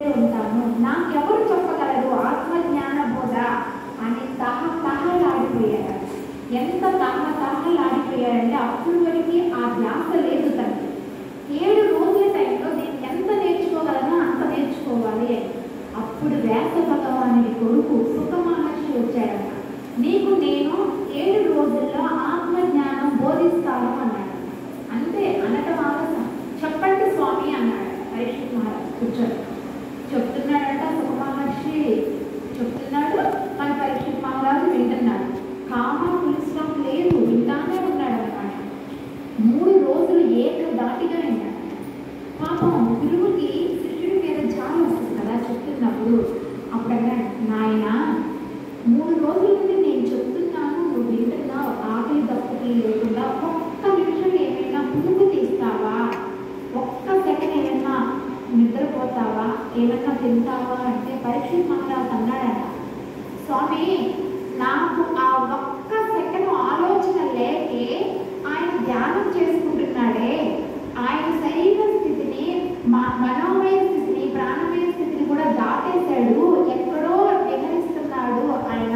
ఉంటాను, నాకెవరు చెప్పగలరు ఆత్మజ్ఞాన బోధ అని తహలాడిపోయాడు. ఎంత తహలాడిపోయాడంటే అప్పుడు వరకు ఆ ధ్యాస లేదు తనకి. 7 రోజుల టైంలో నేను ఎంత నేర్చుకోగలనో అంత నేర్చుకోవాలి అని. అప్పుడు వ్యాస భగవానుడి కొడుకు సుఖ మహర్షి వచ్చాడట. నీకు నేను 7 రోజుల్లో ఆత్మజ్ఞానం బోధిస్తాను అన్నాడు. అంతే అనటం ఆలస్యం. చెప్పండి స్వామి అన్నాడు పరీక్షిత్ మహారాజ్. కూర్చొని చెప్తున్నాడట సుఖ మహర్షి చెప్తున్నాడు. మన పరీక్షిత్ మహారాజు వింటున్నాడు. కామ పులిస్లం లేదు, వింటానే ఉన్నాడు అన్నమాట. 3 రోజులు ఏకదాటిగా విన్నాడు. పాపం గురువుకి శిష్యుడి మీద జాలి వస్తుంది కదా చెప్తున్నప్పుడు. అప్పుడు అన్నాడు, నాయన 3 రోజుల నుండి నేను చెప్తున్నాను, నువ్వు వింటున్నావు, ఆకలి దప్పుకి లేకుండా ఒక్క నిమిషం ఏమైనా పురుగు తీస్తావా, ఒక్క సెకండ్ ఏమైనా నిద్రపోతావా, ఏమైనా తింటావా అంటే పరీక్షిత్ మహారాజు అన్నాడట, స్వామి నాకు ఆ ఒక్క సెకండ్ ఆలోచన లేకే ఆయన ధ్యానం చేసుకుంటున్నాడే, ఆయన శరీర స్థితిని మనోమయ స్థితిని ప్రాణమయ స్థితిని కూడా దాటేశాడు, ఎక్కడో విహరిస్తున్నాడు ఆయన.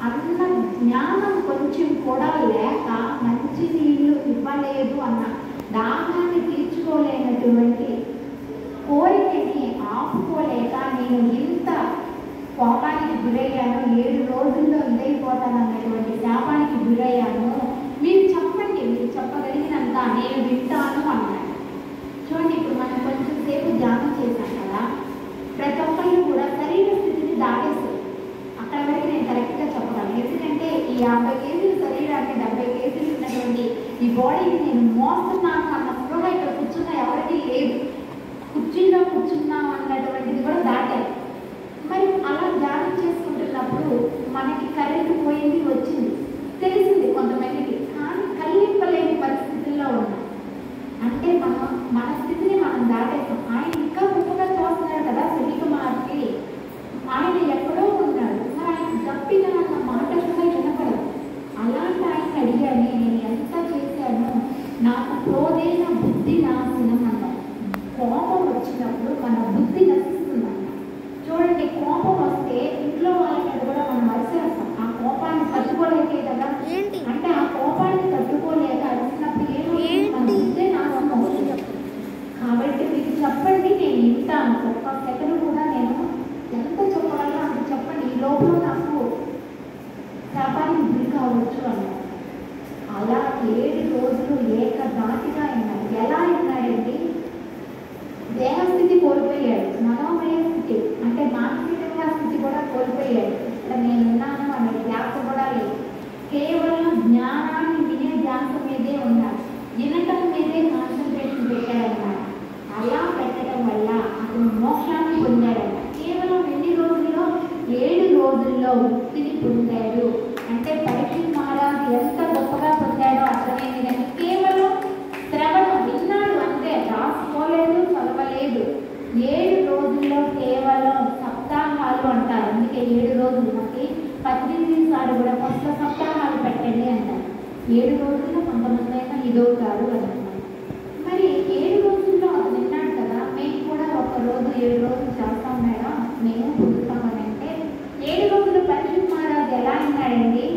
అన్న జ్ఞానం కొంచెం కూడా లేక మంచి నీళ్లు ఇవ్వలేదు అన్న దాహాన్ని తీర్చుకోలేనటువంటి కోరికని ఆపుకోలేక నేను ఇంత కోపానికి గురయ్యాను, 7 రోజుల్లో ఇదైపోతానన్నటువంటి శాపానికి గురయ్యాను. మీరు చెప్పండి, మీరు చెప్పగలిగినంత నేను వింటాను అన్నాడు. చూడండి, ఇప్పుడు మనం కొంచెం సేపు ధ్యానం చేశాం కదా, ప్రతి ఒక్కళ్ళు కూడా శరీర స్థితిని దాటేస్తారు. అక్కడ వరకు నేను కరెక్ట్గా చెప్పగలను. ఎందుకంటే ఈ 50 కేజీల శరీరాన్ని 70 కేజీలు ఉన్నటువంటి ఈ బాడీని నేను మోస్తున్నాను అన్న స్పృహ ఇక్కడ కూర్చున్న ఎవరికి లేదు. కుర్చీలో కూర్చున్నాం అన్నటువంటిది కూడా దాటారు. మరి అలా ధ్యానం చేసుకుంటున్నప్పుడు మనకి కరెంటు పోయింది వచ్చింది తెలిసింది కొంతమందికి, కానీ కల్లింపలేని పరిస్థితుల్లో ఉన్నాం. అంటే మన స్థితిని మనం దాటేస్తాం. ఆయన ఇంకా గొప్పగా చూస్తున్నాడు కదా సునీక మహర్షి, ఆయన ఎక్కడో ఉన్నాడు, మరి ఆయన తప్పిన అన్న మాట కూడా వినపడదు. అలాంటి ఆయన అడిగాను, నేను ఎంత చేశాను, నాకు క్రోధైన బుద్ధి నాశనం అన్నాడు. కోపం వచ్చినప్పుడు మన బుద్ధి నశిస్తుందన్న. చూడండి, కోపం వస్తే ఇంట్లో వాళ్ళకి కూడా మనం అరిసేస్తాం. ఆ కోపాన్ని తట్టుకోలేకే కదా, అంటే ఆ కోపాన్ని తట్టుకోలేక అరిసినప్పుడు ఏమవుతుంది, మన బుద్ధి నాశనం అవుతుంది. కాబట్టి మీకు చెప్పండి, నేను వింటాను. ఒక్క సెకండ్ కూడా నేను ఎంత చెప్పగలనో అంత చెప్పండి, ఈ లోపల నాకు శాపానికి గురి కావచ్చు అన్నాడు. అలా 7 రోజులు ఏకదాటిగా అయినాడు. ఎలా అయినాడండి, దేహస్థితి కోల్పోయాడు, మనోమయ స్థితి అంటే మానసికంగా స్థితి కూడా కోల్పోయాడు. ఇక్కడ నేను ఉన్నాను అనే ధ్యాస కూడా లేదు. కేవలం జ్ఞానాన్ని వినే ధ్యాస మీదే ఉన్నాడు, వినటం మీదే కాన్సన్ట్రేషన్ పెట్టాడన్నమాట. అలా పెట్టడం వల్ల అతను మోక్షాన్ని పొందాడట. కేవలం ఎన్ని రోజుల్లో 7 రోజుల్లో వృత్తిని పొందాడు. అంటే పరీక్షిత్ మహారాజు ఎంత గొప్పగా పొందాడో అర్థమైంది. కానీ కేవలం శ్రవణం విన్నాడు అంతే, రాసుకోలేదు, చదవలేదు. 7 రోజుల్లో కేవలం సప్తాహాలు అంటారు, అందుకే 7 రోజులు. మనకి పత్రికీ సారి కూడా కొత్త సప్తాహాలు పెట్టండి అంటారు. 7 రోజుల్లో కొంతమంది అయినా ఇదవుతారు అని అన్నారు. మరి 7 రోజుల్లో అతను విన్నాడు కదా, మేము కూడా ఒక రోజు 7 రోజులు చేస్తాం మేడం, మేము పొందుతామని అంటే 7 రోజులు పరీక్షిత్ మహారాజు ఎలా విన్నాడండి,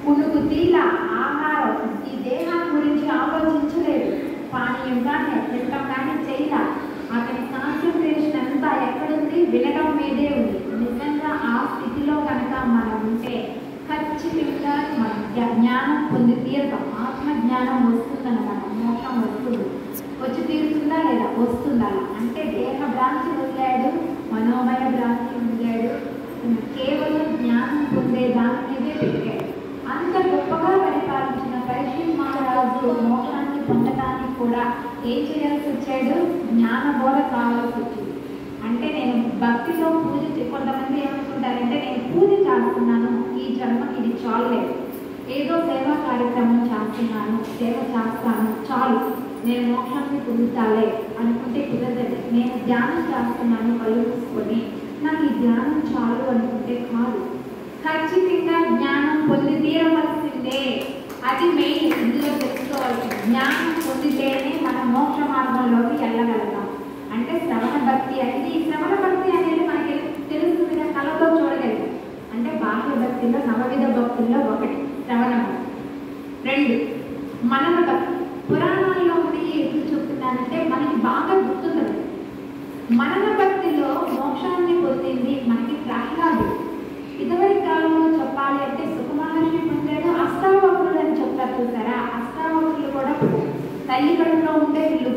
పునుగు తీల ఆహారం ఈ దేహాన్ని గురించి ఆలోచించలేదు, పానీయం కానీ తినటం కానీ చేయాల. అతని కాన్సన్ట్రేషన్ అంతా ఎక్కడుంది, వినడం మీదే ఉంది. నిజంగా ఆ స్థితిలో కనుక మనం ఉంటే ఖచ్చితంగా మన జ్ఞానం పొంది తీరుతాం. ఆత్మజ్ఞానం వస్తుందన్నమాట, మోక్షం వస్తుంది. వచ్చి తీరుతుందా లేదా, వస్తుందా. అంటే దేహ భ్రాంతి వదిలాడు, మనోమయ భ్రాంతి వదిలాడు, కేవలం జ్ఞానం పొందే దాని మీదే పెట్టాడు. అంత గొప్పగా పరిపాలించిన పరీక్షిత్ మహారాజు మోక్షాన్ని పొందడానికి కూడా ఏం చేయాల్సి వచ్చాడు, జ్ఞానబోధ కావాల్సి వచ్చింది. అంటే నేను భక్తిలో పూజ కొంతమంది ఏమనుకుంటారంటే, నేను పూజ చేస్తున్నాను, ఈ జన్మకి ఇది చాలులేదు, ఏదో సేవా కార్యక్రమం చేస్తున్నాను, సేవ చేస్తాను చాలు, నేను మోక్షాన్ని పొందుతాలే అనుకుంటే కుదరదు. నేను ధ్యానం చేస్తున్నాను కళ్ళు మూసుకొని, నాకు ఈ ధ్యానం చాలు అనుకుంటే కాదు. ఖచ్చితంగా జ్ఞానం పొంది తీరవలసిందే. అది మెయిన్ ఇందులో తెలుసుకోవాల్సింది. జ్ఞానం పొందితేనే మనం మోక్ష మార్గంలోకి వెళ్ళగలుగుతాం. అంటే శ్రవణ భక్తి అంటే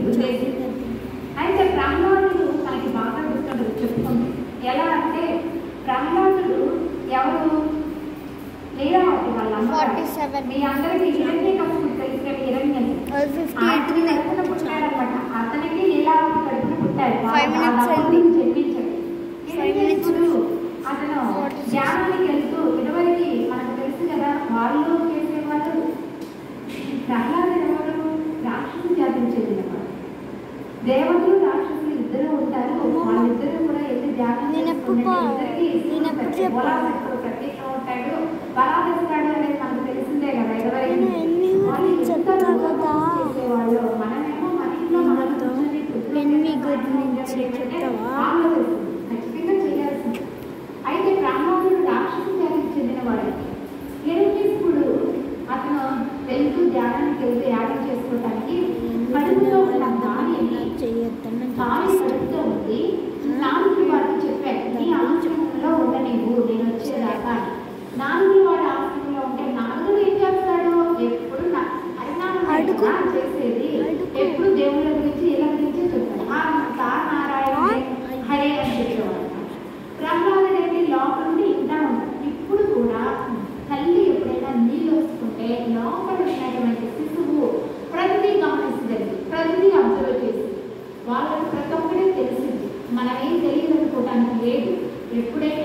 ఉద్దేశం. అయితే ప్రహ్లాదుడు మనకి బాగా గుర్తుండదు చెప్పుకుంది. ఎలా అంటే ప్రహ్లాదుడు ఎవరు? లీలావతి వాళ్ళ అమ్మ. మీ అందరికీ హిరణ్యకశిపుడు తెలిసిన హిరణ్యుడు కడుపున పుట్టాడనమాట. అతనికి లీలావతి కడుపున పుట్టాడు. చెప్పించాడు. హిరణ్యకశిపుడు అతను ధ్యానానికి వెళ్తూ ఇదివరకు మనకు తెలుసు కదా, వాళ్ళు చేసేవాళ్ళు. ప్రహ్లాదుడు ఎవరు? రాక్షసు జాతికి చెందినవాడు. దేవతలు రాక్షసులు ఇద్దరు ఉంటారు. వాళ్ళిద్దరూ కూడా ఎన్ని ధ్యానం ప్రత్యేకంగా ఉంటాడు. బలాదస్తాడు అనేది మనకు తెలిసిందే కదా. ఇదివరకు చేసేవాళ్ళు. మనమేమో మన ఇంట్లో ఖచ్చితంగా చేయాల్సింది. అయితే ప్రహ్లాదుడు రాక్షసు జాతికి చెందినవాడు. హిరణ్యకశిపుడు అతను వెళ్తూ ధ్యానానికి వెళ్తూ యాగం చేసుకోవటానికి కడుపులో ఉన్న కాలి కడుపుతో ఉంది. నాలుగు వాడికి చెప్పాడు, నీ ఆశ్రమంలో ఉండ నీవు, నేను వచ్చేదాకా. నాలుగు వాడి ఆశ్రమంలో ఉంటే నాలుగు ఏం చేస్తాడు? ఎప్పుడు హరినామం చేసేది, ఎప్పుడు దేవుళ్ళ గురించి ఇలా గురించి చెప్తాడు. నారాయణ హరే అని చెప్పేవాడు. ప్రహ్లాదుడు ఏంటి లోపల నుండి ఇంకా ఉంటాడు. ఇప్పుడు కూడా తల్లి ఎప్పుడైనా నీళ్ళు వస్తుంటే లోపల ఉన్నటువంటి శిశువు ప్రతిదీ గమనిస్తుంది, ప్రతిదీ అబ్జర్వ్ చేసి వాళ్ళకి ప్రతి ఒక్కడే తెలిసింది. మనమేం తెలియదు అనుకోవటానికి లేదు. ఎప్పుడైనా